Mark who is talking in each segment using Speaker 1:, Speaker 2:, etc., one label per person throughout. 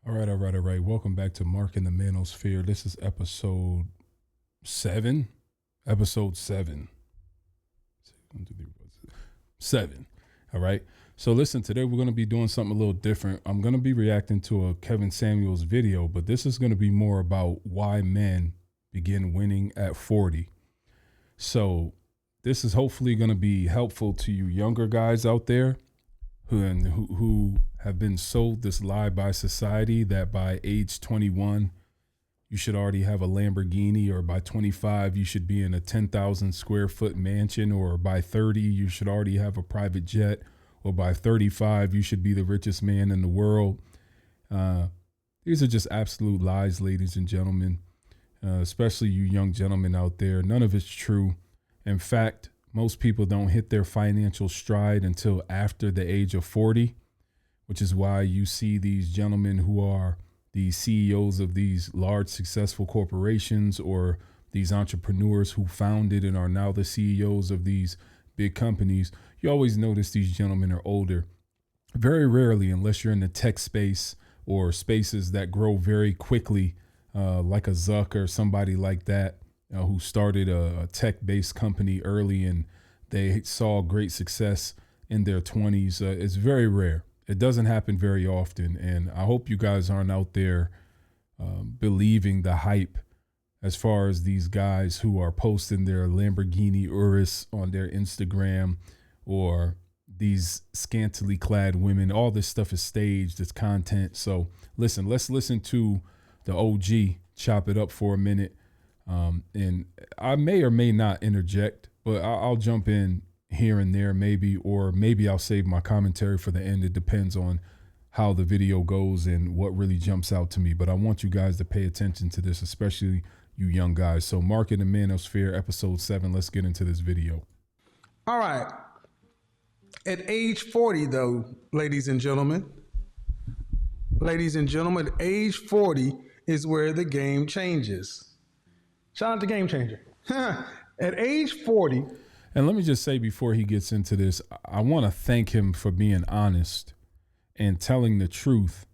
Speaker 1: All right. Welcome back to Mark in the Manosphere. This is episode 7. Episode 7. 7. All right. So listen, today we're going to be doing something a little different. I'm going to be reacting to a Kevin Samuels video, but this is going to be more about why men begin winning at 40. So this is hopefully going to be helpful to you younger guys out there who have been sold this lie by society that by age 21 you should already have a Lamborghini, or by 25 you should be in a 10,000 square foot mansion, or by 30 you should already have a private jet, or by 35 you should be the richest man in the world. These are just absolute lies, ladies and gentlemen, especially you young gentlemen out there. None of it's true. In fact, most people don't hit their financial stride until after the age of 40, which is why you see these gentlemen who are the CEOs of these large successful corporations, or these entrepreneurs who founded and are now the CEOs of these big companies. You always notice these gentlemen are older. Very rarely, unless you're in the tech space or spaces that grow very quickly, like a Zuck or somebody like that, who started a tech-based company early and they saw great success in their 20s. It's very rare. It doesn't happen very often. And I hope you guys aren't out there believing the hype as far as these guys who are posting their Lamborghini Urus on their Instagram, or these scantily clad women. All this stuff is staged. It's content. So listen, let's listen to the OG chop it up for a minute. And I may or may not interject, but I'll jump in here and there maybe, or maybe I'll save my commentary for the end. It depends on how the video goes and what really jumps out to me. But I want you guys to pay attention to this, especially you young guys. So Mark in the Manosphere, episode 7. Let's get into this video.
Speaker 2: All right. At age 40, though, ladies and gentlemen, at age 40 is where the game changes. Shout out to Game Changer. At age 40.
Speaker 1: And let me just say before he gets into this, I want to thank him for being honest and telling the truth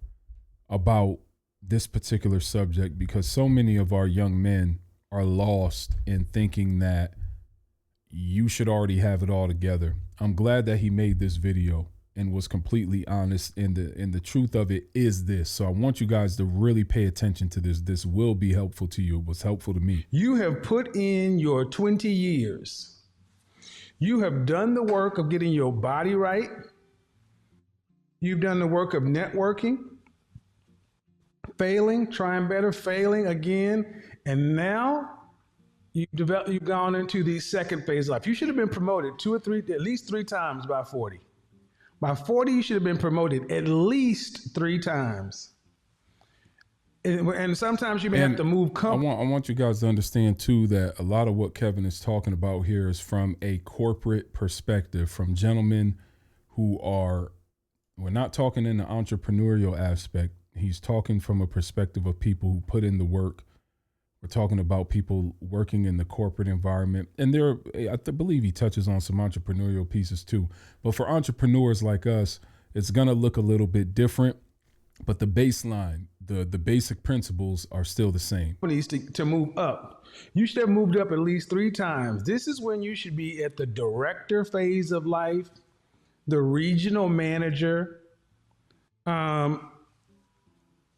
Speaker 1: about this particular subject, because so many of our young men are lost in thinking that you should already have it all together. I'm glad that he made this video and was completely honest, and the truth of it is this. So I want you guys to really pay attention to this. This will be helpful to you. It was helpful to me.
Speaker 2: You have put in your 20 years. You have done the work of getting your body right. You've done the work of networking, failing, trying better, failing again. And now you've gone into the second phase of life. You should have been promoted 2 or 3, at least 3 times by 40. By 40, you should have been promoted at least 3 times. And sometimes you may have to move.
Speaker 1: I want you guys to understand, too, that a lot of what Kevin is talking about here is from a corporate perspective, from gentlemen who are, we're not talking in the entrepreneurial aspect. He's talking from a perspective of people who put in the work. We're talking about people working in the corporate environment. And I believe he touches on some entrepreneurial pieces too. But for entrepreneurs like us, it's going to look a little bit different. But the baseline, the basic principles are still the same.
Speaker 2: To move up. You should have moved up at least 3 times. This is when you should be at the director phase of life, the regional manager,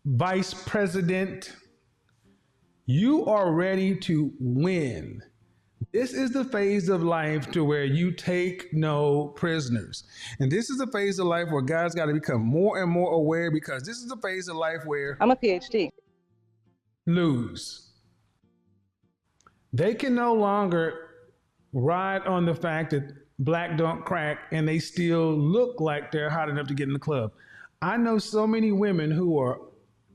Speaker 2: vice president. You are ready to win. This is the phase of life to where you take no prisoners. And this is the phase of life where guys got to become more and more aware, because this is the phase of life where
Speaker 3: I'm a PhD.
Speaker 2: Lose. They can no longer ride on the fact that black don't crack and they still look like they're hot enough to get in the club. I know so many women who are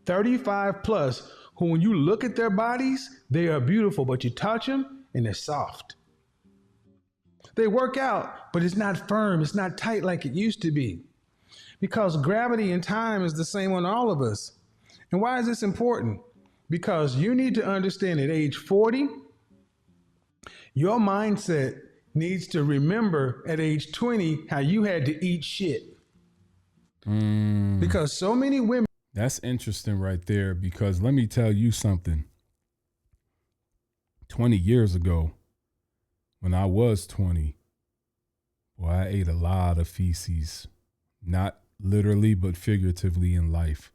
Speaker 2: 35 plus who, when you look at their bodies, they are beautiful, but you touch them and they're soft. They work out, but it's not firm. It's not tight like it used to be, because gravity and time is the same on all of us. And why is this important? Because you need to understand at age 40, your mindset needs to remember at age 20 how you had to eat shit. Because so many women.
Speaker 1: That's interesting right there, because let me tell you something. 20 years ago, when I was 20, well, I ate a lot of feces, not literally, but figuratively in life.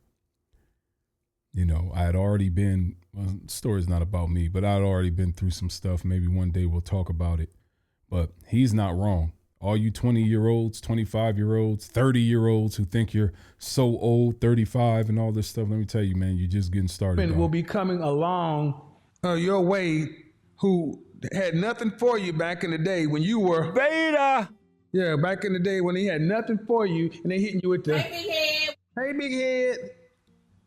Speaker 1: You know, I had already been, well, the story's not about me, but I'd already been through some stuff. Maybe one day we'll talk about it. But he's not wrong. All you 20-year-olds, 25-year-olds, 30-year-olds who think you're so old, 35 and all this stuff, let me tell you, man, you're just getting started.
Speaker 2: And will be coming along your way who had nothing for you back in the day when you were
Speaker 3: Beta.
Speaker 2: Yeah, back in the day when he had nothing for you and they hitting you with the hey big head.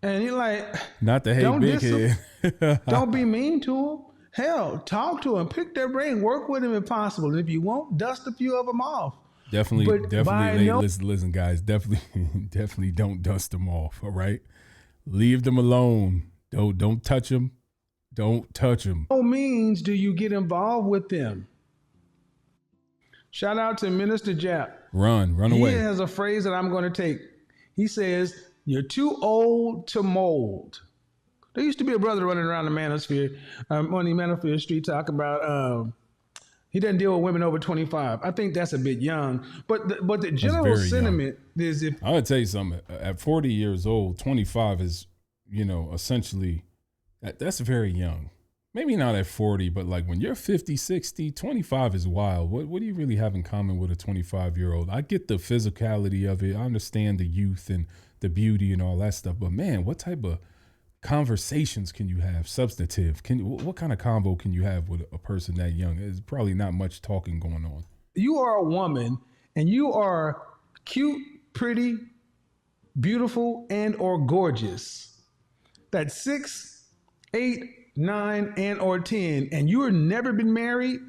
Speaker 2: And you're like,
Speaker 1: not the hey
Speaker 2: don't
Speaker 1: big head.
Speaker 2: Don't be mean to him. Hell, talk to him, pick their brain, work with him if possible. And if you won't, dust a few of them off.
Speaker 1: Definitely, listen, guys, definitely don't dust them off. All right, leave them alone. Don't touch them. Don't touch them.
Speaker 2: No means do you get involved with them. Shout out to Minister Jap.
Speaker 1: Run away.
Speaker 2: He has a phrase that I'm going to take. He says, "You're too old to mold." There used to be a brother running around the Manosphere, on the Manosphere street, talking about he doesn't deal with women over 25. I think that's a bit young, but the general sentiment is, if
Speaker 1: I would tell you something, at 40 years old, 25 is, essentially that's very young. Maybe not at 40, but like when you're 50, 60, 25 is wild. What do you really have in common with a 25-year-old? I get the physicality of it. I understand the youth and the beauty and all that stuff, but man, what type of conversations can you have? Substantive. What kind of convo can you have with a person that young? There's probably not much talking going on.
Speaker 2: You are a woman and you are cute, pretty, beautiful, and or gorgeous. That's 6, 8, 9, and or 10, and you have never been married.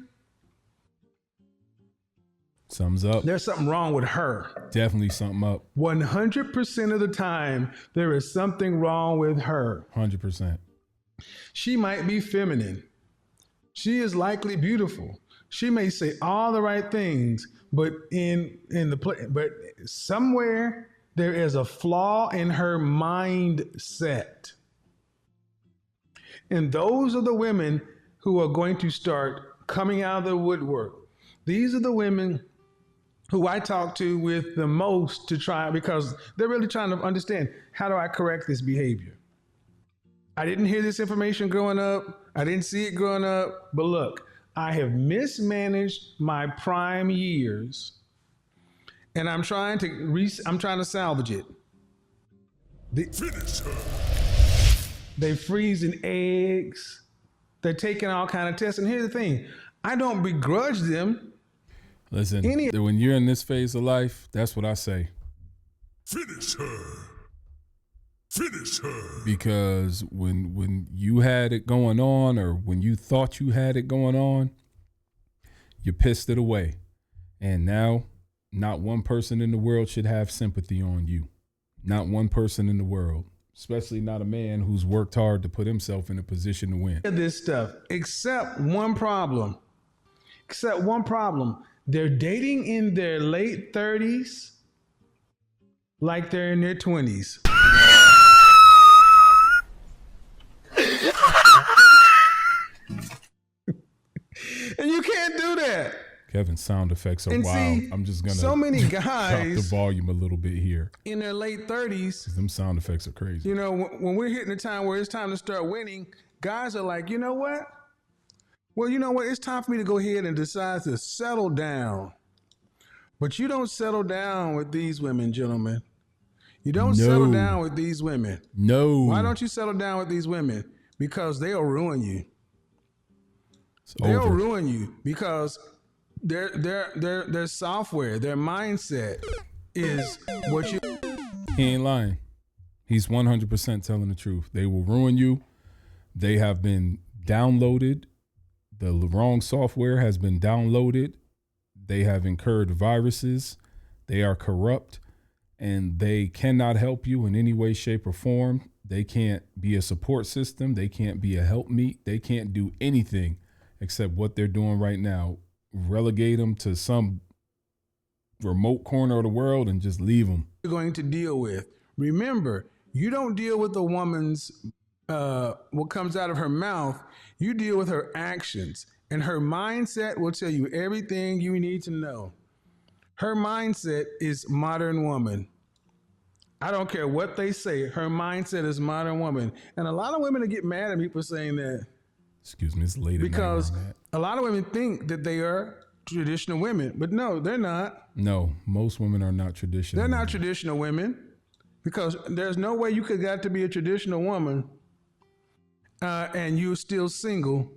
Speaker 1: Sums up.
Speaker 2: There's something wrong with her.
Speaker 1: Definitely something up.
Speaker 2: 100% of the time, there is something wrong with her.
Speaker 1: 100%.
Speaker 2: She might be feminine. She is likely beautiful. She may say all the right things, but but somewhere there is a flaw in her mindset. And those are the women who are going to start coming out of the woodwork. These are the women who I talk to with the most to try, because they're really trying to understand, how do I correct this behavior? I didn't hear this information growing up. I didn't see it growing up. But look, I have mismanaged my prime years, and I'm trying to salvage it.
Speaker 3: Finish her.
Speaker 2: They freezing eggs. They're taking all kind of tests. And here's the thing, I don't begrudge them.
Speaker 1: Listen, when you're in this phase of life, that's what I say.
Speaker 3: Finish her. Finish her.
Speaker 1: Because when you had it going on, or when you thought you had it going on, you pissed it away. And now, not one person in the world should have sympathy on you. Not one person in the world. Especially not a man who's worked hard to put himself in a position to win.
Speaker 2: This stuff, except one problem. They're dating in their late 30s like they're in their 20s. And you can't do that.
Speaker 1: Kevin's sound effects are wild.
Speaker 2: See,
Speaker 1: I'm just going to
Speaker 2: so many guys
Speaker 1: drop the volume a little bit here.
Speaker 2: In their late 30s.
Speaker 1: Them sound effects are crazy.
Speaker 2: You know, when we're hitting the time where it's time to start winning, guys are like, you know what? Well, you know what? It's time for me to go ahead and decide to settle down. But you don't settle down with these women, gentlemen. You don't settle down with these women.
Speaker 1: No.
Speaker 2: Why don't you settle down with these women? Because they'll ruin you. They'll ruin you because their software, their mindset is what you.
Speaker 1: He ain't lying. He's 100% telling the truth. They will ruin you. They have been downloaded. The wrong software has been downloaded. They have incurred viruses. They are corrupt, and they cannot help you in any way, shape, or form. They can't be a support system. They can't be a helpmeet. They can't do anything except what they're doing right now. Relegate them to some remote corner of the world and just leave them.
Speaker 2: You're going to deal with. Remember, You don't deal with a woman's what comes out of her mouth. You deal with her actions, and her mindset will tell you everything you need to know. Her mindset is modern woman. I don't care what they say. Her mindset is modern woman, and a lot of women get mad at me for saying that.
Speaker 1: Excuse me, it's late at night
Speaker 2: Because
Speaker 1: on that.
Speaker 2: a lot of women think that they are traditional women, but no, they're not.
Speaker 1: No, most women are not traditional.
Speaker 2: They're not
Speaker 1: women.
Speaker 2: traditional women because there's no way you could got to be a traditional woman and you're still single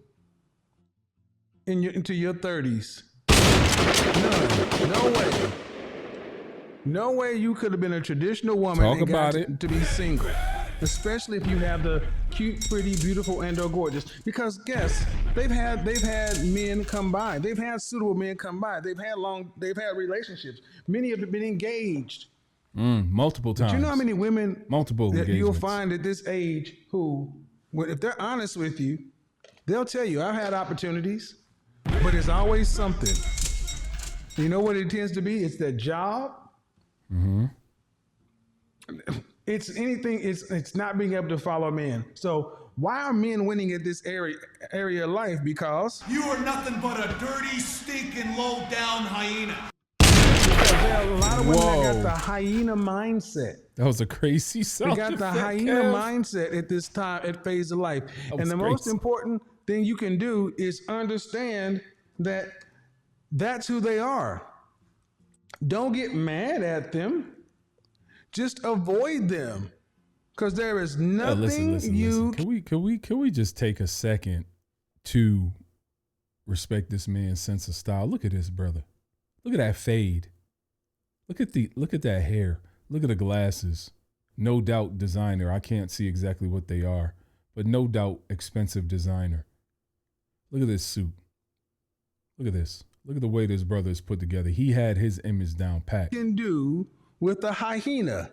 Speaker 2: into your 30s. None. No way. No way you could have been a traditional woman
Speaker 1: Talk
Speaker 2: and
Speaker 1: about
Speaker 2: got
Speaker 1: it.
Speaker 2: to be single. Especially if you have the cute, pretty, beautiful, and/or gorgeous. Because guess they've had men come by. They've had suitable men come by. They've had relationships. Many have been engaged.
Speaker 1: Multiple times.
Speaker 2: Do you know how many women
Speaker 1: Multiple
Speaker 2: that you'll
Speaker 1: engagements.
Speaker 2: find at this age who, if they're honest with you, they'll tell you, I've had opportunities, but it's always something. You know what it tends to be? It's that job. It's anything. It's not being able to follow men. So why are men winning at this area of life? Because
Speaker 3: You are nothing but a dirty, stinking, low-down hyena.
Speaker 2: there are a lot of women that
Speaker 1: Whoa.
Speaker 2: got the hyena mindset.
Speaker 1: That was a crazy
Speaker 2: They
Speaker 1: sound
Speaker 2: got the
Speaker 1: effect,
Speaker 2: hyena
Speaker 1: Kev.
Speaker 2: mindset at this time, at phase of life.
Speaker 1: was
Speaker 2: And the most
Speaker 1: crazy.
Speaker 2: important thing you can do is understand that that's who they are. Don't get mad at them. Just avoid them. Because there is nothing
Speaker 1: Listen. Can we just take a second to respect this man's sense of style? Look at this, brother. Look at that fade. Look at that hair. Look at the glasses. No doubt designer. I can't see exactly what they are, but no doubt expensive designer. Look at this suit. Look at this. Look at the way this brother is put together. He had his image down pat.
Speaker 2: can do with a hyena.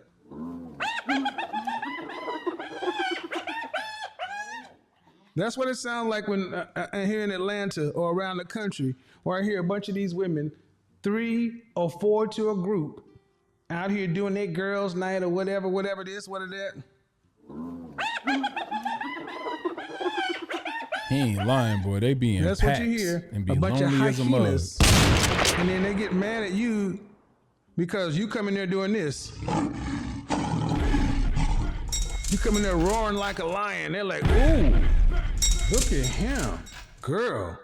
Speaker 2: That's what it sounds like when here in Atlanta or around the country, where I hear a bunch of these women, 3 or 4 to a group, out here doing their girls' night or whatever it is, what it is.
Speaker 1: He ain't lying, boy. They be in
Speaker 2: That's
Speaker 1: packs
Speaker 2: what you hear.
Speaker 1: and be
Speaker 2: A bunch of
Speaker 1: lonely as a mug.
Speaker 2: hyenas. And then they get mad at you because you come in there doing this. You come in there roaring like a lion. They're like, ooh, look at him. Girl,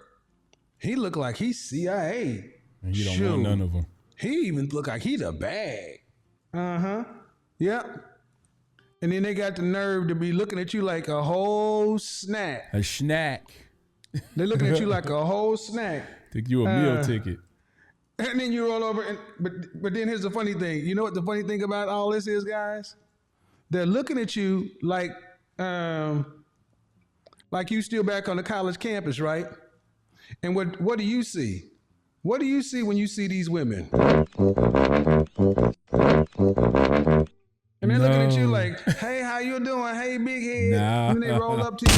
Speaker 2: he look like he's CIA.
Speaker 1: And you don't
Speaker 2: Shoot.
Speaker 1: want none of them.
Speaker 2: He even look like he the bag. Uh-huh. Yep. And then they got the nerve to be looking at you like a whole snack.
Speaker 1: A snack.
Speaker 2: They're looking at you like a whole snack.
Speaker 1: Take you a meal ticket.
Speaker 2: And then you roll over, but then here's the funny thing. You know what the funny thing about all this is, guys? They're looking at you like you still back on the college campus, right? And what do you see? What do you see when you see these women? And they're looking at you like, hey, how you doing? Hey, big head.
Speaker 1: Nah.
Speaker 2: And then they roll up to you,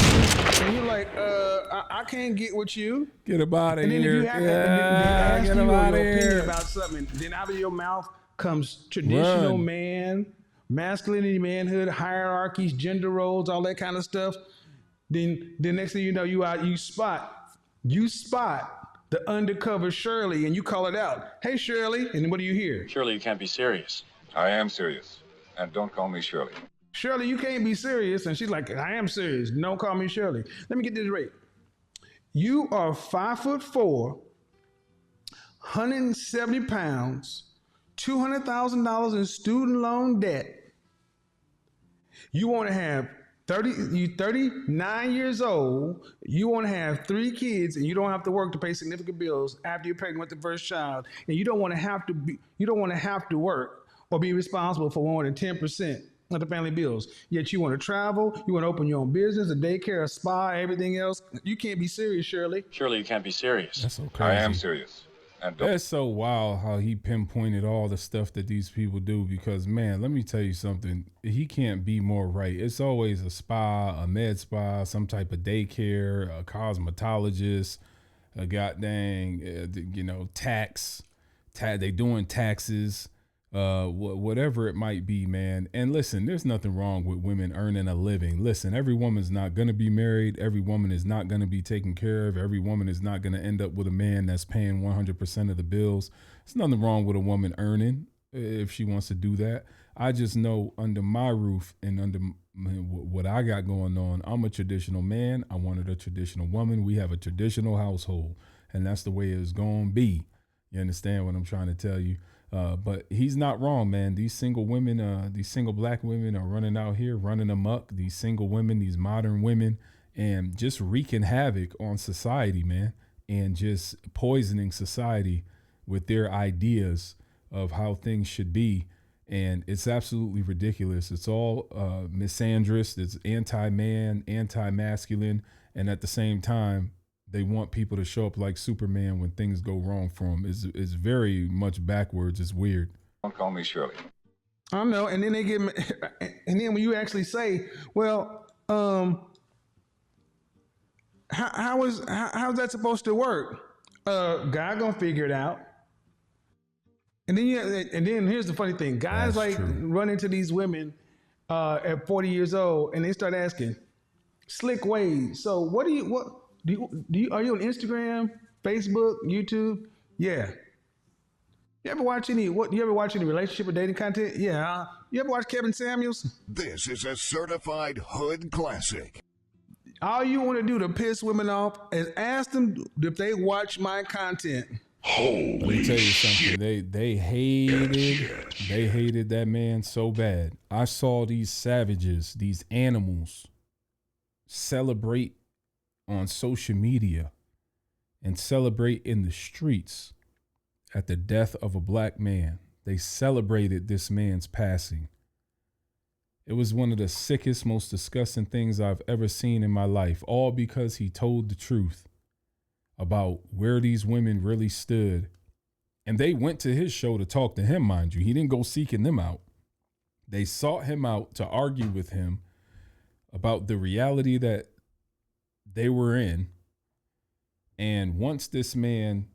Speaker 2: and you're like, I can't get with you.
Speaker 1: Get him out of
Speaker 2: And then if
Speaker 1: here.
Speaker 2: you have to,
Speaker 1: Yeah,
Speaker 2: they ask
Speaker 1: get
Speaker 2: you
Speaker 1: him
Speaker 2: your
Speaker 1: out of
Speaker 2: opinion
Speaker 1: here.
Speaker 2: about something, then out of your mouth comes traditional
Speaker 1: Run.
Speaker 2: man, masculinity, manhood, hierarchies, gender roles, all that kind of stuff. Then the next thing you know, you spot the undercover Shirley, and you call it out. Hey, Shirley, and what do you hear?
Speaker 4: Surely you can't be serious.
Speaker 5: I am serious. And don't call me Shirley.
Speaker 2: Shirley, you can't be serious. And she's like, I am serious. Don't call me Shirley. Let me get this right. You are 5'4", 170 pounds, $200,000 in student loan debt. You want to have 39 years old. You want to have 3 kids, and you don't have to work to pay significant bills after you're pregnant with the first child. And you don't want to have to work or be responsible for more than 10% of the family bills. Yet you want to travel, you want to open your own business, a daycare, a spa, everything else. You can't be serious, Shirley.
Speaker 4: Surely you can't be serious.
Speaker 1: That's so
Speaker 5: I
Speaker 1: crazy.
Speaker 5: am serious. And don't
Speaker 1: That's so wild how he pinpointed all the stuff that these people do because, man, let me tell you something. He can't be more right. It's always a spa, a med spa, some type of daycare, a cosmetologist, a goddamn, tax. They doing taxes. whatever it might be, man. And listen, there's nothing wrong with women earning a living. Listen, every woman's not going to be married. Every woman is not going to be taken care of. Every woman is not going to end up with a man that's paying 100% of the bills. There's nothing wrong with a woman earning if she wants to do that. I just know under my roof and under what I got going on, I'm a traditional man. I wanted a traditional woman. We have a traditional household, and that's the way it's going to be. You understand what I'm trying to tell you? But he's not wrong, man. These single women, these single black women are running out here, running amok. These single women, these modern women, and just wreaking havoc on society, man, and just poisoning society with their ideas of how things should be. And it's absolutely ridiculous. It's all misandrist. It's anti-man, anti-masculine. And at the same time, they want people to show up like Superman when things go wrong for them. It's very much backwards. It's weird.
Speaker 5: Don't call me Shirley.
Speaker 2: I know. And then they give me, and then when you actually say, well, how's that supposed to work? God gonna figure it out. And then here's the funny thing. Guys
Speaker 1: That's true.
Speaker 2: run into these women at 40 years old and they start asking, Slick Wade, so are you on Instagram, Facebook, YouTube? Yeah. You ever watch any relationship or dating content? Yeah. You ever watch Kevin Samuels?
Speaker 6: This is a certified hood classic.
Speaker 2: All you want to do to piss women off is ask them if they watch my content.
Speaker 1: Let me tell you something. They hated that man so bad. I saw these savages, these animals, celebrate on social media and celebrate in the streets at the death of a black man. They celebrated this man's passing. It was one of the sickest, most disgusting things I've ever seen in my life, all because he told the truth about where these women really stood. And they went to his show to talk to him, mind you. He didn't go seeking them out. They sought him out to argue with him about the reality that they were in. And once this man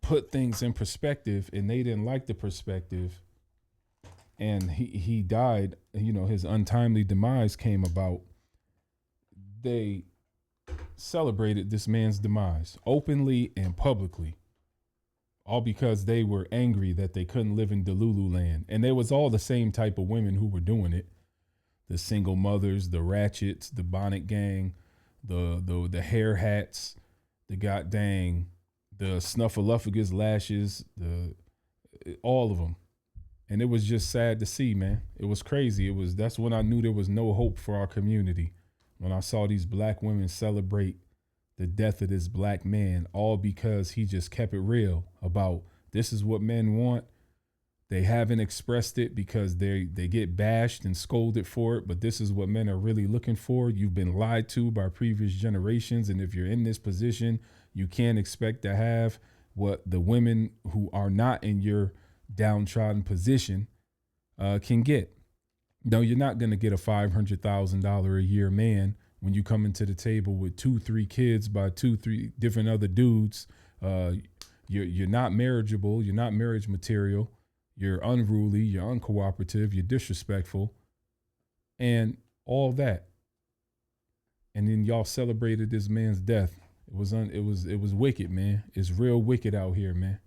Speaker 1: put things in perspective and they didn't like the perspective and he died, his untimely demise came about, they celebrated this man's demise openly and publicly, all because they were angry that they couldn't live in Delulu land. And they was all the same type of women who were doing it. The single mothers, the ratchets, the bonnet gang, the hair hats, the goddamn, the snuffleupagus lashes, all of them. And it was just sad to see, man. It was crazy. That's when I knew there was no hope for our community. When I saw these black women celebrate the death of this black man, all because he just kept it real about this is what men want. They haven't expressed it because they get bashed and scolded for it, but this is what men are really looking for. You've been lied to by previous generations, and if you're in this position, you can't expect to have what the women who are not in your downtrodden position can get. No, you're not going to get a $500,000 a year man when you come into the table with 2-3 kids by 2-3 different other dudes. You're not marriageable. You're not marriage material. You're unruly. You're uncooperative. You're disrespectful, and all that. And then y'all celebrated this man's death. It was wicked, man. It's real wicked out here, man.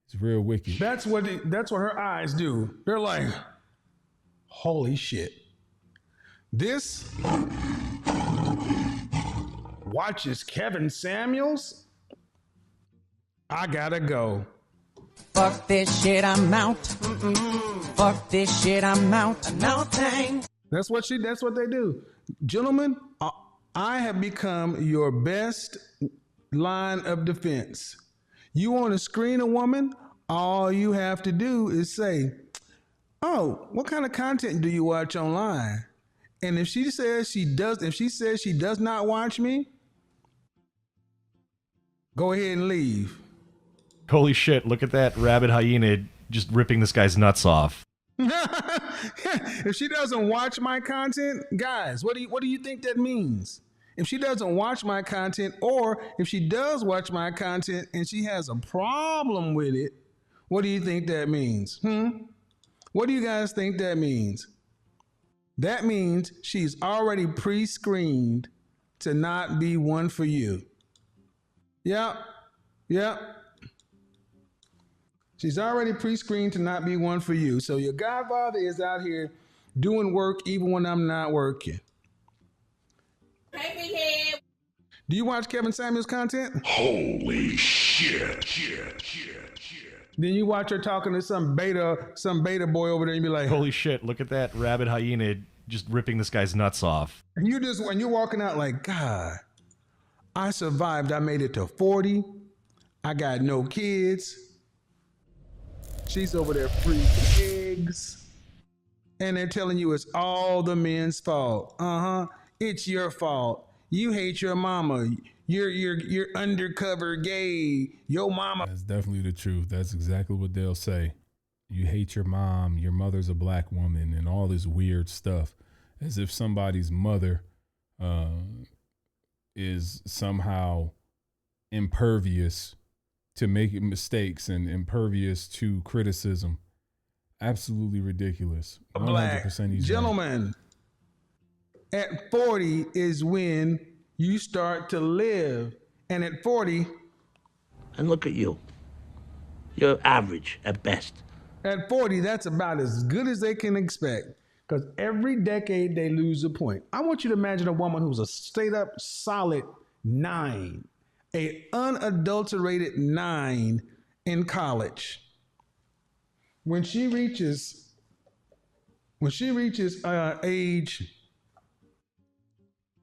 Speaker 1: It's real wicked.
Speaker 2: That's what her eyes do. They're like, holy shit. This watches Kevin Samuels. I gotta go.
Speaker 7: Fuck this shit, I'm out. Fuck this shit, I'm out. No thanks.
Speaker 2: That's what they do. Gentlemen, I have become your best line of defense. You want to screen a woman? All you have to do is say, oh, what kind of content do you watch online? And if she says she does not watch me, go ahead and leave.
Speaker 8: Holy shit, look at that rabid hyena just ripping this guy's nuts off.
Speaker 2: If she doesn't watch my content, guys, what do you think that means? If she doesn't watch my content, or if she does watch my content and she has a problem with it, What do you think that means? What do you guys think that means? That means she's already pre-screened to not be one for you. Yep. She's already pre-screened to not be one for you. So your godfather is out here doing work even when I'm not working. Do you watch Kevin Samuels content?
Speaker 6: Holy shit.
Speaker 2: Then you watch her talking to some beta boy over there and be like,
Speaker 8: Holy shit, look at that rabid hyena just ripping this guy's nuts off.
Speaker 2: and you just, when you're walking out like, God, I survived. I made it to 40. I got no kids. She's over there freezing eggs. And they're telling you it's all the men's fault. It's your fault. You hate your mama. You're undercover gay. Your mama.
Speaker 1: That's definitely the truth. That's exactly what they'll say. You hate your mom. Your mother's a black woman, and all this weird stuff, as if somebody's mother is somehow impervious to making mistakes and impervious to criticism. Absolutely ridiculous.
Speaker 2: A black
Speaker 1: 100% he's
Speaker 2: gentleman at 40 is when you start to live. And at 40,
Speaker 9: And look at you. You're average at best.
Speaker 2: at 40, that's about as good as they can expect. Because every decade they lose a point. I want you to imagine a woman who's a straight up solid 9, a unadulterated 9 in college. When she reaches age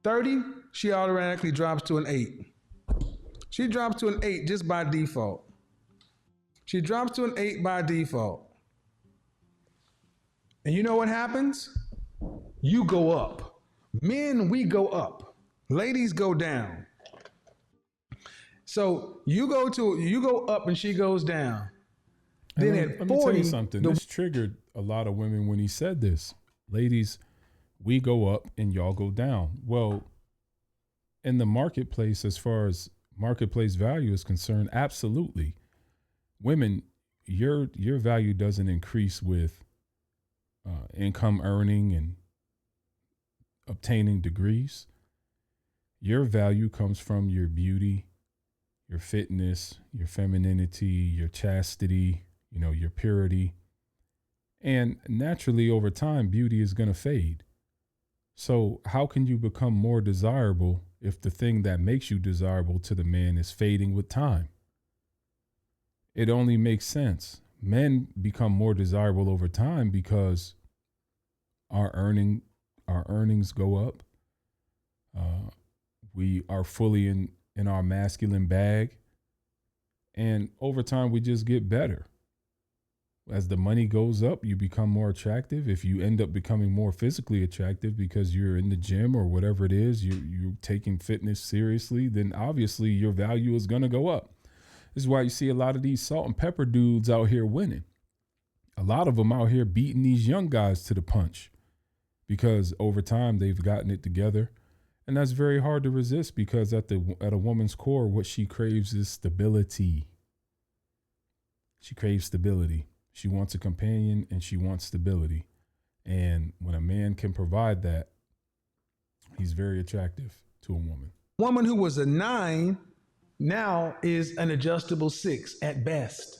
Speaker 2: 30, she automatically drops to an 8. She drops to an 8 just by default. She drops to an 8 by default. And you know what happens? You go up. Men, we go up. Ladies go down. So you go up and she goes down. Then at 40,
Speaker 1: let me tell you something. This triggered a lot of women when he said this. Ladies, we go up and y'all go down. Well, in the marketplace, as far as marketplace value is concerned, absolutely. Women, your value doesn't increase with income earning and obtaining degrees. Your value comes from your beauty, your fitness, your femininity, your chastity, your purity. And naturally, over time, beauty is going to fade. So how can you become more desirable if the thing that makes you desirable to the man is fading with time? It only makes sense. Men become more desirable over time because our earnings go up. We are fully in our masculine bag. And over time, we just get better. As the money goes up, you become more attractive. If you end up becoming more physically attractive because you're in the gym or whatever it is, you're taking fitness seriously, then obviously your value is going to go up. This is why you see a lot of these salt and pepper dudes out here winning. A lot of them out here beating these young guys to the punch because over time they've gotten it together. And that's very hard to resist because at a woman's core, what she craves is stability. She craves stability. She wants a companion and she wants stability. And when a man can provide that, he's very attractive to a woman.
Speaker 2: Woman who was a 9 now is an adjustable 6 at best.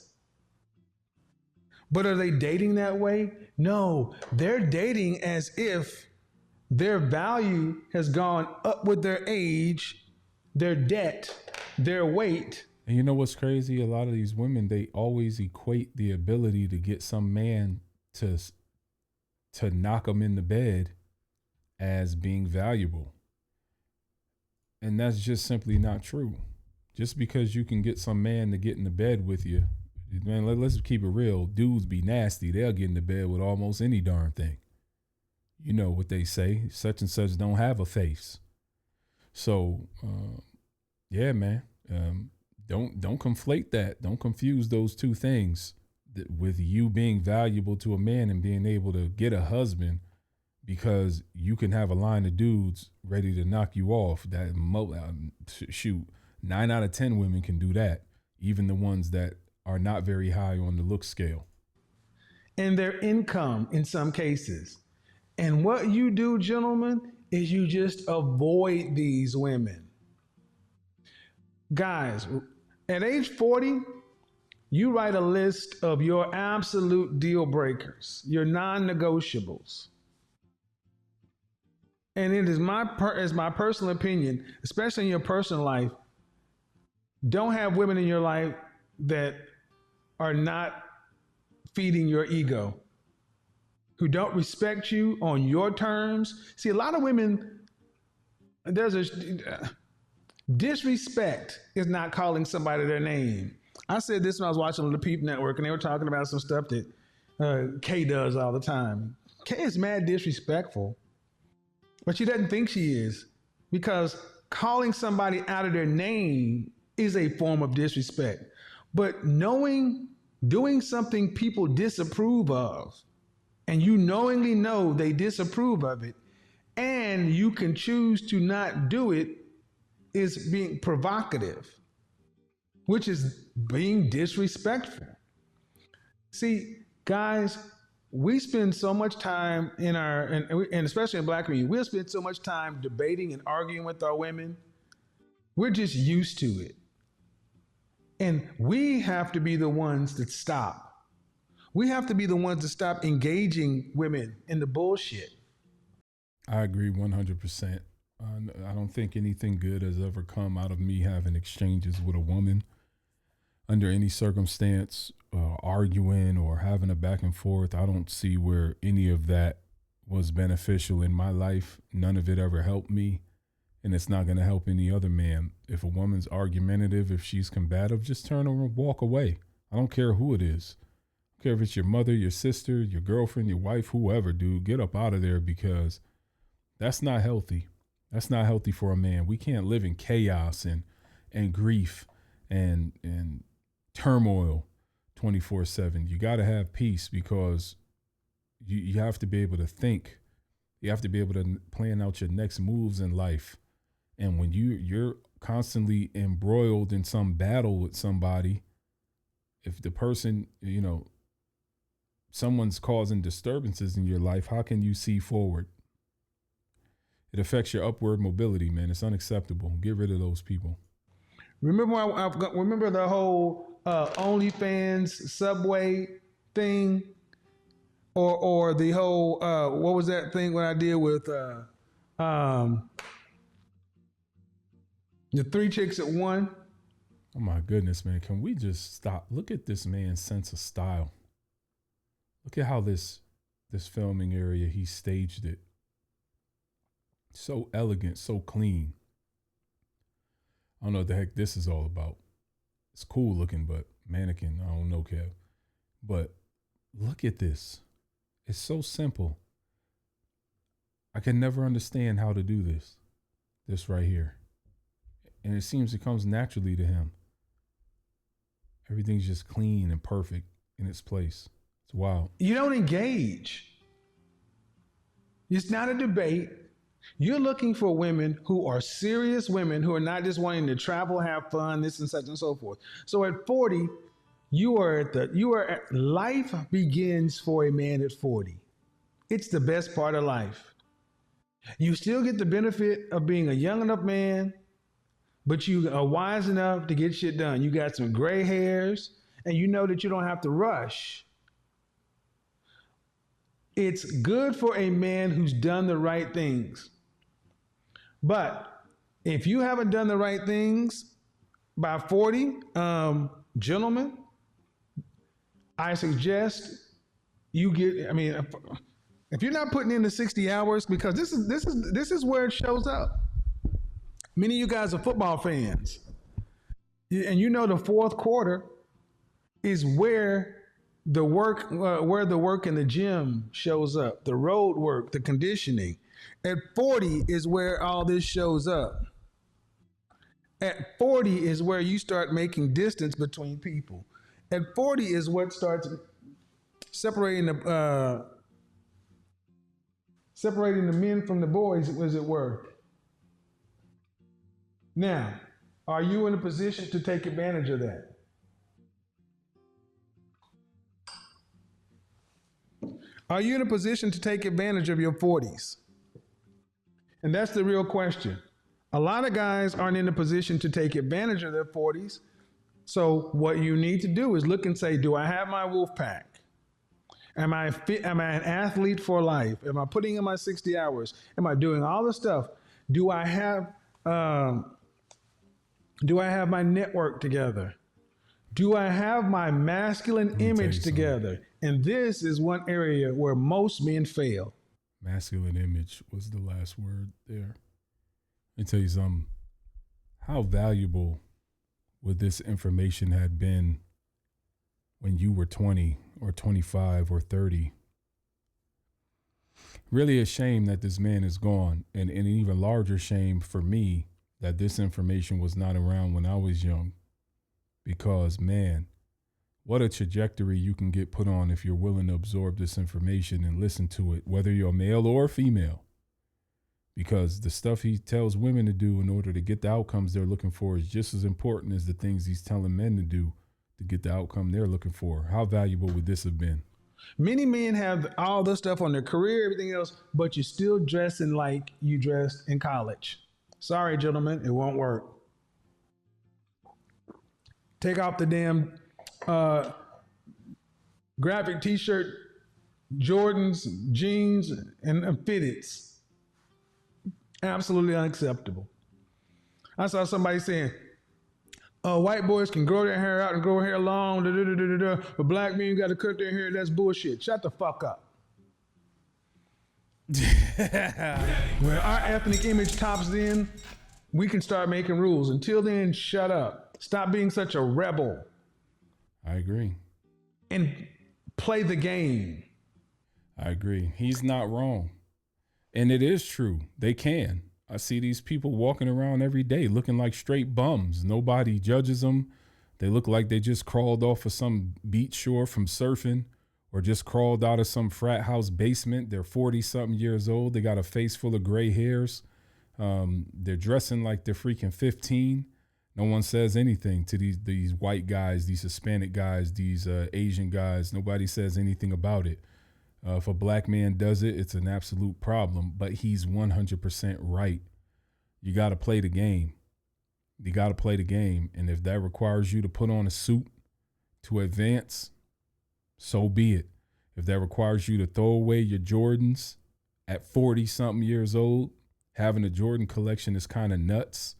Speaker 2: But are they dating that way? No, they're dating as if their value has gone up with their age, their debt, their weight.
Speaker 1: And you know what's crazy? A lot of these women, they always equate the ability to get some man to knock them in the bed as being valuable. And that's just simply not true. Just because you can get some man to get in the bed with you, man, let's keep it real. Dudes be nasty. They'll get in the bed with almost any darn thing. You know what they say, such and such don't have a face. So, yeah, man, don't conflate that. Don't confuse those two things with you being valuable to a man and being able to get a husband because you can have a line of dudes ready to knock you off. Shoot, 9 out of 10 women can do that. Even the ones that are not very high on the look scale.
Speaker 2: And their income in some cases. And what you do, gentlemen, is you just avoid these women. Guys, at age 40, you write a list of your absolute deal breakers, your non-negotiables. And it is my personal opinion, especially in your personal life, don't have women in your life that are not feeding your ego, who don't respect you on your terms. See, a lot of women, disrespect is not calling somebody their name. I said this when I was watching the Peep Network, and they were talking about some stuff that Kay does all the time. Kay is mad disrespectful, but she doesn't think she is, because calling somebody out of their name is a form of disrespect. But doing something people disapprove of, and you knowingly know they disapprove of it, and you can choose to not do it, is being provocative, which is being disrespectful. See, guys, we spend so much time and especially in Black community, we'll spend so much time debating and arguing with our women. We're just used to it. And we have to be the ones that stop. We have to be the ones that stop engaging women in the bullshit.
Speaker 1: I agree 100%. I don't think anything good has ever come out of me having exchanges with a woman under any circumstance, arguing or having a back and forth. I don't see where any of that was beneficial in my life. None of it ever helped me, and it's not going to help any other man. If a woman's argumentative, if she's combative, just turn her and walk away. I don't care who it is. I don't care if it's your mother, your sister, your girlfriend, your wife, whoever, dude. Get up out of there, because that's not healthy. That's not healthy for a man. We can't live in chaos and grief and turmoil 24/7. You got to have peace, because you have to be able to think. You have to be able to plan out your next moves in life. And when you're constantly embroiled in some battle with somebody, if the person, someone's causing disturbances in your life, how can you see forward? It affects your upward mobility, man. It's unacceptable. Get rid of those people.
Speaker 2: Remember the whole OnlyFans Subway thing, or the whole what was that thing when I did with the 3 chicks at one?
Speaker 1: Oh my goodness, man. Can we just stop? Look at this man's sense of style. Look at how this filming area, he staged it. So elegant, so clean. I don't know what the heck this is all about. It's cool looking, but mannequin, I don't know, Kev. But look at this. It's so simple. I can never understand how to do this. This right here. And it seems it comes naturally to him. Everything's just clean and perfect in its place. It's wild.
Speaker 2: You don't engage. It's not a debate. You're looking for women who are serious women, who are not just wanting to travel, have fun, this and such and so forth. So at 40, life begins for a man at 40. It's the best part of life. You still get the benefit of being a young enough man, but you are wise enough to get shit done. You got some gray hairs, and you know that you don't have to rush. It's good for a man who's done the right things. But if you haven't done the right things by 40, gentlemen, I suggest you get, if you're not putting in the 60 hours, because this is where it shows up. Many of you guys are football fans, and you know the fourth quarter is where the work in the gym shows up, the road work, the conditioning. At 40 is where all this shows up. At 40 is where you start making distance between people. At 40 is what starts separating the men from the boys, as it were. Now, are you in a position to take advantage of that? Are you in a position to take advantage of your 40s? And that's the real question. A lot of guys aren't in a position to take advantage of their 40s. So what you need to do is look and say, do I have my wolf pack? Am I fit? Am I an athlete for life? Am I putting in my 60 hours? Am I doing all the stuff? Do I have my network together? Do I have my masculine image together? And this is one area where most men fail.
Speaker 1: Masculine image was the last word there. Let me tell you something. How valuable would this information have been when you were 20 or 25 or 30? Really a shame that this man is gone, and an even larger shame for me that this information was not around when I was young. Because, man, what a trajectory you can get put on if you're willing to absorb this information and listen to it, whether you're male or female. Because the stuff he tells women to do in order to get the outcomes they're looking for is just as important as the things he's telling men to do to get the outcome they're looking for. How valuable would this have been?
Speaker 2: Many men have all this stuff on their career, everything else, but you're still dressing like you dressed in college. Sorry, gentlemen, it won't work. Take off the damn graphic t-shirt, Jordans, jeans, and fitteds. Absolutely unacceptable. I saw somebody saying, white boys can grow their hair out and grow hair long, but black men got to cut their hair. That's bullshit. Shut the fuck up. When our ethnic image tops in, we can start making rules. Until then, shut up. Stop being such a rebel.
Speaker 1: I agree.
Speaker 2: And play the game.
Speaker 1: I agree. He's not wrong. And it is true. They can. I see these people walking around every day looking like straight bums. Nobody judges them. They look like they just crawled off of some beach shore from surfing or just crawled out of some frat house basement. They're 40-something years old. They got a face full of gray hairs. They're dressing like they're freaking 15. No one says anything to these white guys, these Hispanic guys, these Asian guys. Nobody says anything about it. If a black man does it, it's an absolute problem, but he's 100% right. You got to play the game. You got to play the game. And if that requires you to put on a suit to advance, so be it. If that requires you to throw away your Jordans at 40-something years old, having a Jordan collection is kind of nuts.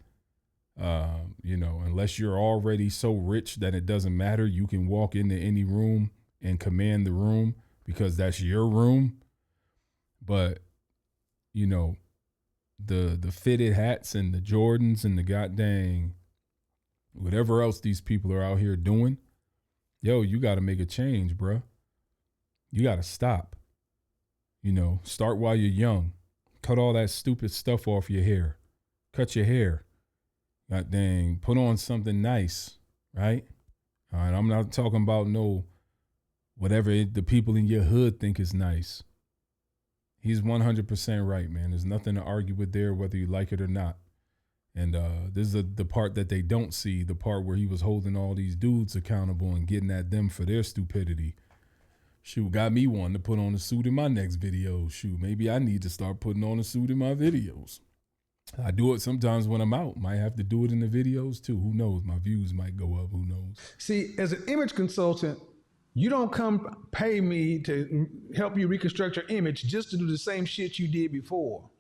Speaker 1: Unless you're already so rich that it doesn't matter, you can walk into any room and command the room because that's your room. But, the fitted hats and the Jordans and the goddamn whatever else these people are out here doing, you got to make a change, bruh. You got to stop. Start while you're young. Cut all that stupid stuff off your hair. Cut your hair. God dang, put on something nice, right? All right, I'm not talking about whatever the people in your hood think is nice. He's 100% right, man. There's nothing to argue with there, whether you like it or not. And this is the part that they don't see, the part where he was holding all these dudes accountable and getting at them for their stupidity. Shoot, got me wanting to put on a suit in my next video. Shoot, maybe I need to start putting on a suit in my videos. I do it sometimes when I'm out. Might have to do it in the videos too. Who knows? My views might go up. Who knows?
Speaker 2: See, as an image consultant, you don't come pay me to help you reconstruct your image just to do the same shit you did before.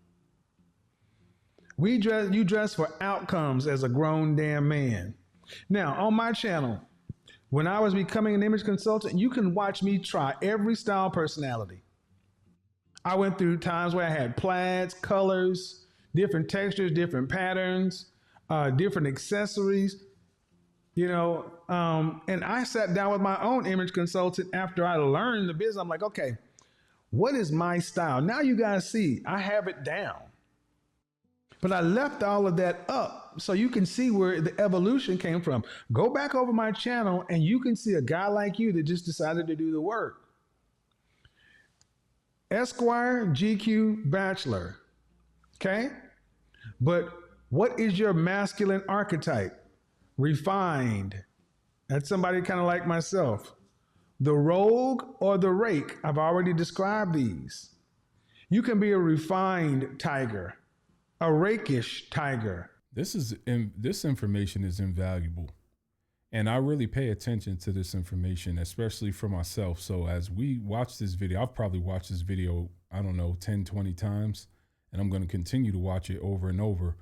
Speaker 2: You dress for outcomes as a grown damn man. Now, on my channel, when I was becoming an image consultant, you can watch me try every style personality. I went through times where I had plaids, colors, different textures, different patterns, different accessories, and I sat down with my own image consultant after I learned the business. I'm like, okay, what is my style? Now you guys see, I have it down. But I left all of that up so you can see where the evolution came from. Go back over my channel and you can see a guy like you that just decided to do the work. Esquire, GQ, Bachelor. Okay? But what is your masculine archetype? Refined. That's somebody kind of like myself. the rogue or the rake. I've already described these. You can be a refined tiger, a rakish tiger.
Speaker 1: This information is invaluable. And I really pay attention to this information, especially for myself. So as we watch this video, I've probably watched this video, I don't know, 10, 20 times. And I'm going to continue to watch it over and over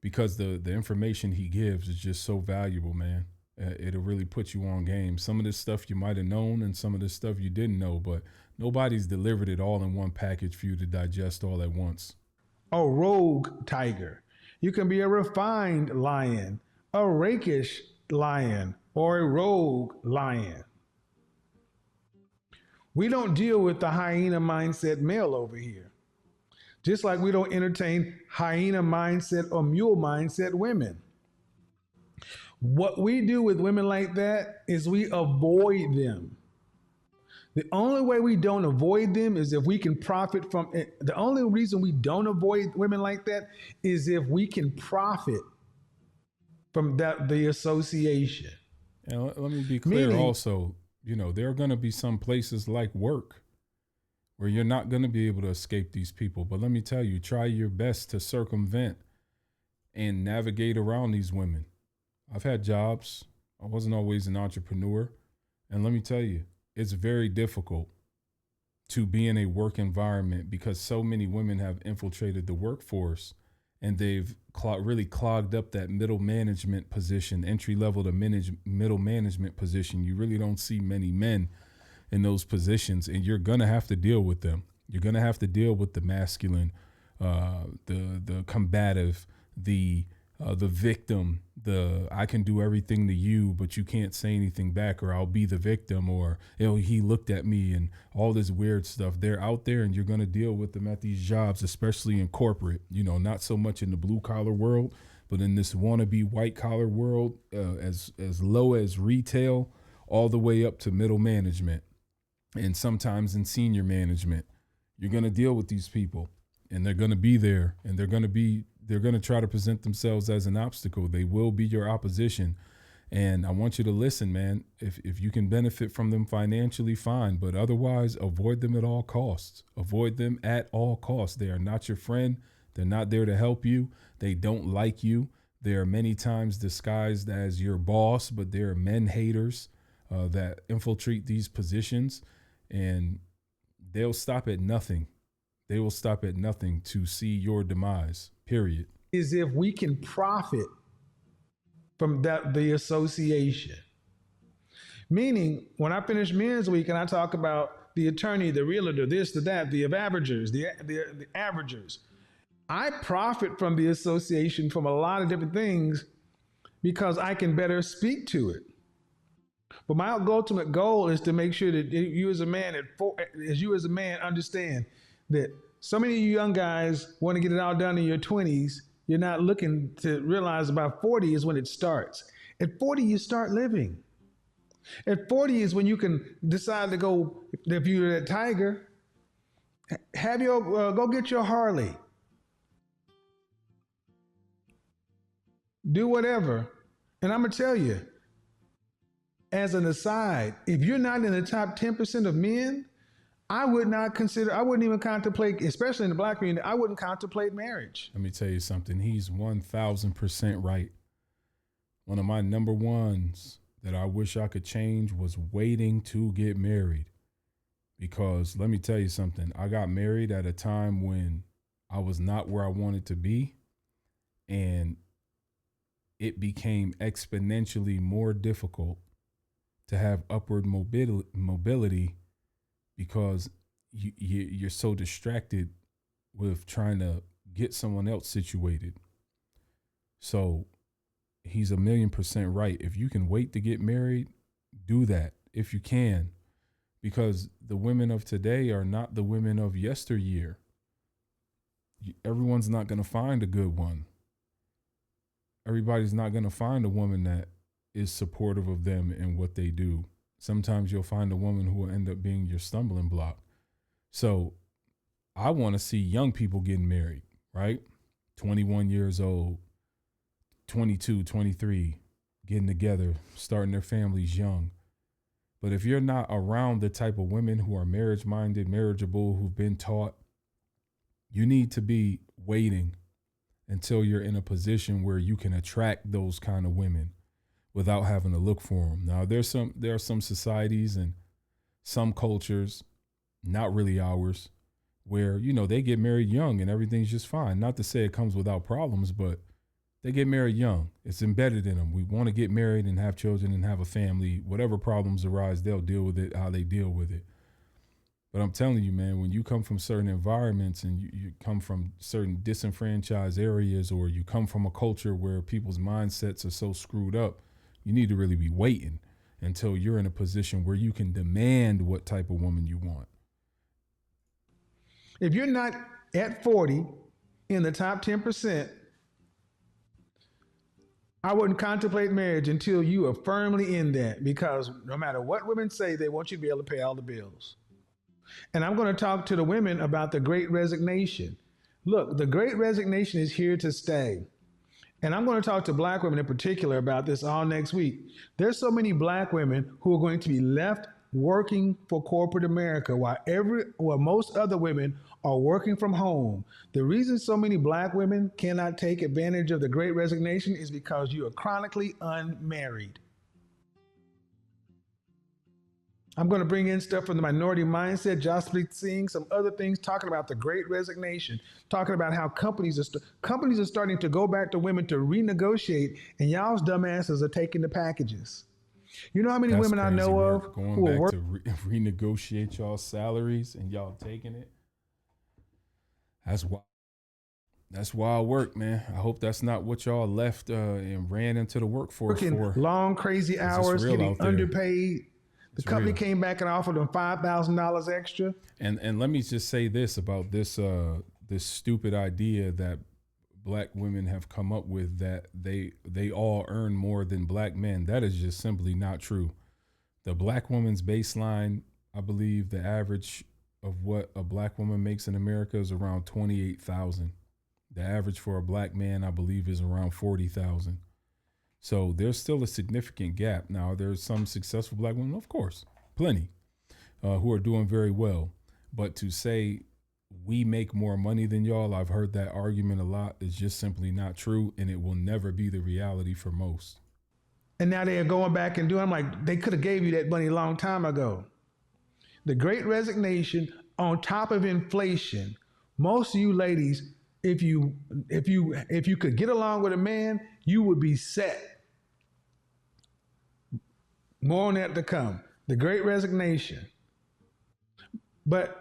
Speaker 1: because the information he gives is just so valuable, man. It'll really put you on game. Some of this stuff you might have known and some of this stuff you didn't know, but nobody's delivered it all in one package for you to digest all at once.
Speaker 2: A rogue tiger. You can be a refined lion, a rakish lion, or a rogue lion. We don't deal with the hyena mindset male over here. Just like we don't entertain hyena mindset or mule mindset women. What we do with women like that is we avoid them. The only way we don't avoid them is if we can profit from it. The only reason we don't avoid women like that is if we can profit from the association.
Speaker 1: And let me be clear also, there are going to be some places like work where you're not going to be able to escape these people. But let me tell you, try your best to circumvent and navigate around these women. I've had jobs. I wasn't always an entrepreneur. And let me tell you, it's very difficult to be in a work environment because so many women have infiltrated the workforce and they've really clogged up that middle management position, entry level to middle management position. You really don't see many men in those positions, and you're going to have to deal with them. You're going to have to deal with the masculine, the combative, the victim, I can do everything to you, but you can't say anything back, or I'll be the victim, or he looked at me, and all this weird stuff. They're out there, and you're going to deal with them at these jobs, especially in corporate, not so much in the blue collar world, but in this wannabe white collar world, as low as retail, all the way up to middle management, and sometimes in senior management. You're going to deal with these people, and they're going to be there, and they're going to try to present themselves as an obstacle. They will be your opposition. And I want you to listen, man. If you can benefit from them financially, fine. But otherwise, avoid them at all costs. Avoid them at all costs. They are not your friend. They're not there to help you. They don't like you. They are many times disguised as your boss, but they are men haters that infiltrate these positions. And they'll stop at nothing. They will stop at nothing to see your demise, period.
Speaker 2: Is if we can profit from the association. Meaning, when I finish Men's Week and I talk about the attorney, the realtor, this, the that, the averagers, the averagers, I profit from the association from a lot of different things because I can better speak to it. But my ultimate goal is to make sure that you as a man understand that so many of you young guys want to get it all done in your 20s. You're not looking to realize about 40 is when it starts. At 40, you start living. At 40 is when you can decide to go, if you're a tiger, go get your Harley. Do whatever. And I'm going to tell you, as an aside, if you're not in the top 10% of men, I wouldn't even contemplate, especially in the black community, I wouldn't contemplate marriage.
Speaker 1: Let me tell you something. He's 1,000% right. One of my number ones that I wish I could change was waiting to get married. Because let me tell you something. I got married at a time when I was not where I wanted to be. And it became exponentially more difficult to have upward mobility because you're so distracted with trying to get someone else situated. So he's 1,000,000% right. If you can wait to get married, do that if you can, because the women of today are not the women of yesteryear. Everyone's not going to find a good one. Everybody's not going to find a woman that is supportive of them and what they do. Sometimes you'll find a woman who will end up being your stumbling block. So I want to see young people getting married, right? 21 years old, 22, 23, getting together, starting their families young. But if you're not around the type of women who are marriage minded, marriageable, who've been taught, you need to be waiting until you're in a position where you can attract those kind of women without having to look for them. Now, there are some societies and some cultures, not really ours, where, you know, they get married young and everything's just fine. Not to say it comes without problems, but they get married young. It's embedded in them. We want to get married and have children and have a family. Whatever problems arise, they'll deal with it how they deal with it. But I'm telling you, man, when you come from certain environments and you come from certain disenfranchised areas, or you come from a culture where people's mindsets are so screwed up, you need to really be waiting until you're in a position where you can demand what type of woman you want.
Speaker 2: If you're not at 40 in the top 10%, I wouldn't contemplate marriage until you are firmly in that, because no matter what women say, they want you to be able to pay all the bills. And I'm going to talk to the women about the Great Resignation. Look, the Great Resignation is here to stay. And I'm going to talk to black women in particular about this all next week. There's so many black women who are going to be left working for corporate America while most other women are working from home. The reason so many black women cannot take advantage of the Great Resignation is because you are chronically unmarried. I'm going to bring in stuff from the Minority Mindset, Jaspreet Singh, some other things, talking about the Great Resignation, talking about how companies are starting to go back to women to renegotiate, and y'all's dumbasses are taking the packages. You know how many women I know of
Speaker 1: going back to renegotiate y'all's salaries and y'all taking it? That's wild work, man. I hope that's not what y'all left and ran into the workforce
Speaker 2: working
Speaker 1: for.
Speaker 2: Long, crazy hours, getting underpaid. The company came back and offered them $5,000 extra.
Speaker 1: And let me just say this about this this stupid idea that black women have come up with, that they all earn more than black men. That is just simply not true. The black woman's baseline, I believe the average of what a black woman makes in America is around $28,000. The average for a black man, I believe, is around $40,000. So there's still a significant gap. Now, there's some successful black women, of course, plenty, who are doing very well. But to say we make more money than y'all, I've heard that argument a lot. It's just simply not true, and it will never be the reality for most.
Speaker 2: And now they are going back and doing, I'm like, they could have gave you that money a long time ago. The Great Resignation on top of inflation. Most of you ladies, if you could get along with a man, you would be set. More on that to come. The Great Resignation. But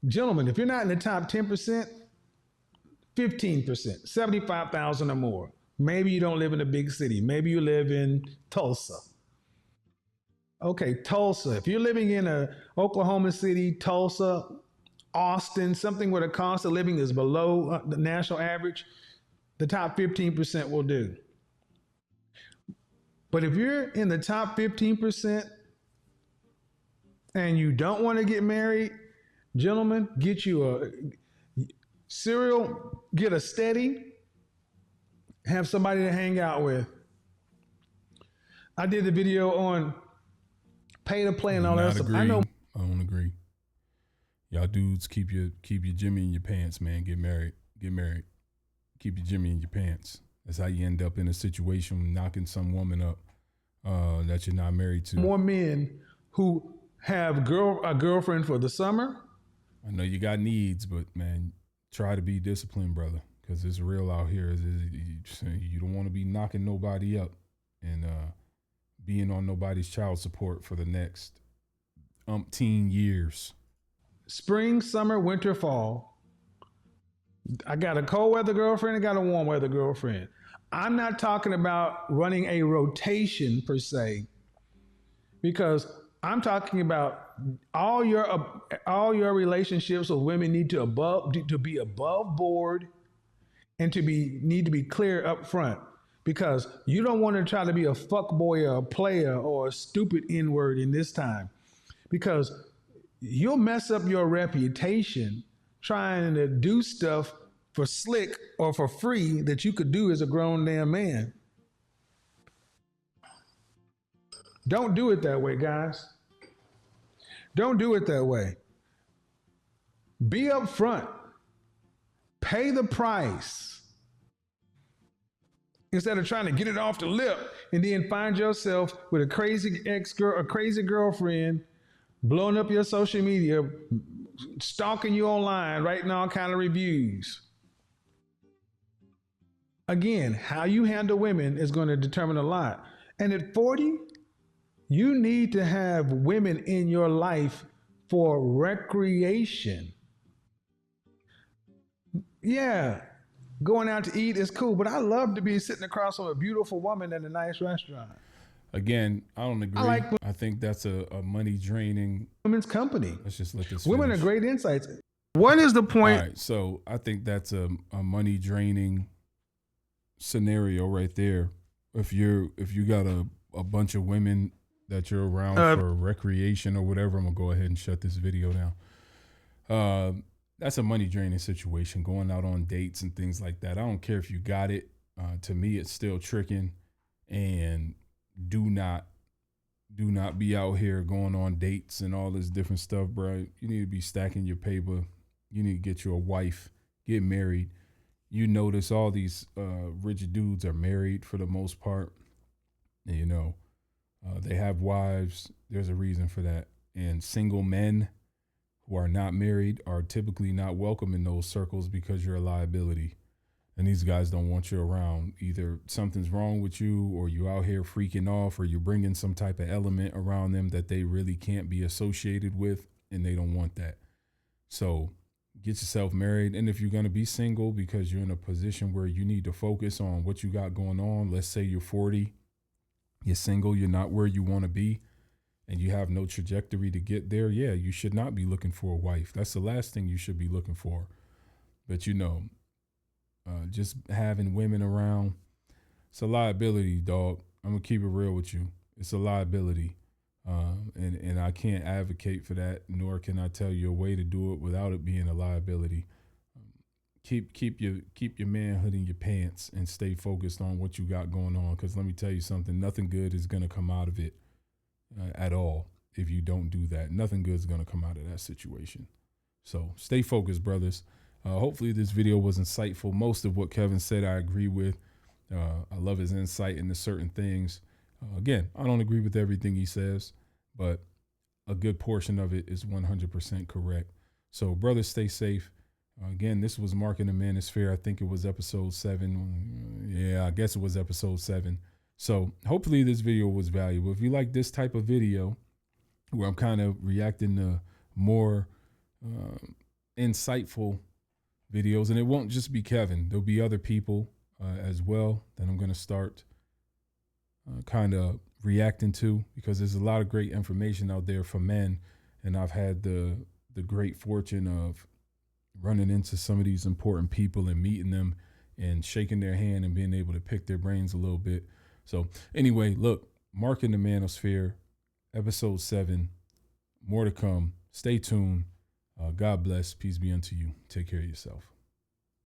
Speaker 2: gentlemen, if you're not in the top 10%, 15%, 75,000 or more. Maybe you don't live in a big city. Maybe you live in Tulsa. Okay, Tulsa. If you're living in Oklahoma City, Tulsa, Austin, something where the cost of living is below the national average, the top 15% will do. But if you're in the top 15% and you don't want to get married, gentlemen, get you a serial, get a steady, have somebody to hang out with. I did the video on pay to play and all that stuff.
Speaker 1: I don't agree. Y'all dudes, keep your Jimmy in your pants, man. Get married. Keep your Jimmy in your pants. That's how you end up in a situation knocking some woman up that you're not married to.
Speaker 2: More men who have a girlfriend for the summer.
Speaker 1: I know you got needs, but man, try to be disciplined, brother, because it's real out here. You don't want to be knocking nobody up and being on nobody's child support for the next umpteen years.
Speaker 2: Spring, summer, winter, fall. I got a cold weather girlfriend, I got a warm weather girlfriend. I'm not talking about running a rotation per se, because I'm talking about all your relationships with women need to be above board and need to be clear up front, because you don't want to try to be a fuckboy or a player or a stupid N-word in this time, because you'll mess up your reputation trying to do stuff for slick or for free that you could do as a grown damn man. Don't do it that way, guys. Don't do it that way. Be upfront. Pay the price. Instead of trying to get it off the lip and then find yourself with a crazy ex-girl, a crazy girlfriend, blowing up your social media, stalking you online, writing all kind of reviews. Again, how you handle women is going to determine a lot. And at 40, you need to have women in your life for recreation. Yeah, going out to eat is cool, but I love to be sitting across from a beautiful woman at a nice restaurant.
Speaker 1: Again, I don't agree. I think that's a money draining
Speaker 2: women's company.
Speaker 1: Let's just let this
Speaker 2: Women
Speaker 1: finish.
Speaker 2: are great insights. What is the point?
Speaker 1: All right, so I think that's a money draining scenario right there. If you got a bunch of women that you're around for recreation or whatever, I'm gonna go ahead and shut this video down. That's a money draining situation, going out on dates and things like that. I don't care if you got it. To me, it's still tricking. And do not be out here going on dates and all this different stuff, bro. You need to be stacking your paper. You need to get you a wife, get married. You notice all these rich dudes are married for the most part. And, you know, they have wives. There's a reason for that. And single men who are not married are typically not welcome in those circles because you're a liability. And these guys don't want you around. Either something's wrong with you, or you out here freaking off, or you're bringing some type of element around them that they really can't be associated with, and they don't want that. So get yourself married. And if you're going to be single because you're in a position where you need to focus on what you got going on, let's say you're 40, you're single, you're not where you want to be, and you have no trajectory to get there, yeah, you should not be looking for a wife. That's the last thing you should be looking for. But, you know, just having women around, it's a liability, dog. I'm going to keep it real with you. It's a liability. And I can't advocate for that, nor can I tell you a way to do it without it being a liability. Keep your manhood in your pants and stay focused on what you got going on. Because let me tell you something, nothing good is going to come out of it at all if you don't do that. Nothing good is going to come out of that situation. So stay focused, brothers. Hopefully this video was insightful. Most of what Kevin said I agree with. I love his insight into certain things. Again, I don't agree with everything he says, but a good portion of it is 100% correct. So brothers, stay safe. Again, this was Mark and the Manosphere. I think it was episode 7. Yeah, I guess it was episode 7. So hopefully this video was valuable. If you like this type of video where I'm kind of reacting to more insightful videos, and it won't just be Kevin, there'll be other people as well that I'm going to start kind of reacting to, because there's a lot of great information out there for men. And I've had the great fortune of running into some of these important people and meeting them and shaking their hand and being able to pick their brains a little bit. So anyway, look, Mark in the Manosphere, episode 7, more to come. Stay tuned. God bless. Peace be unto you. Take care of yourself.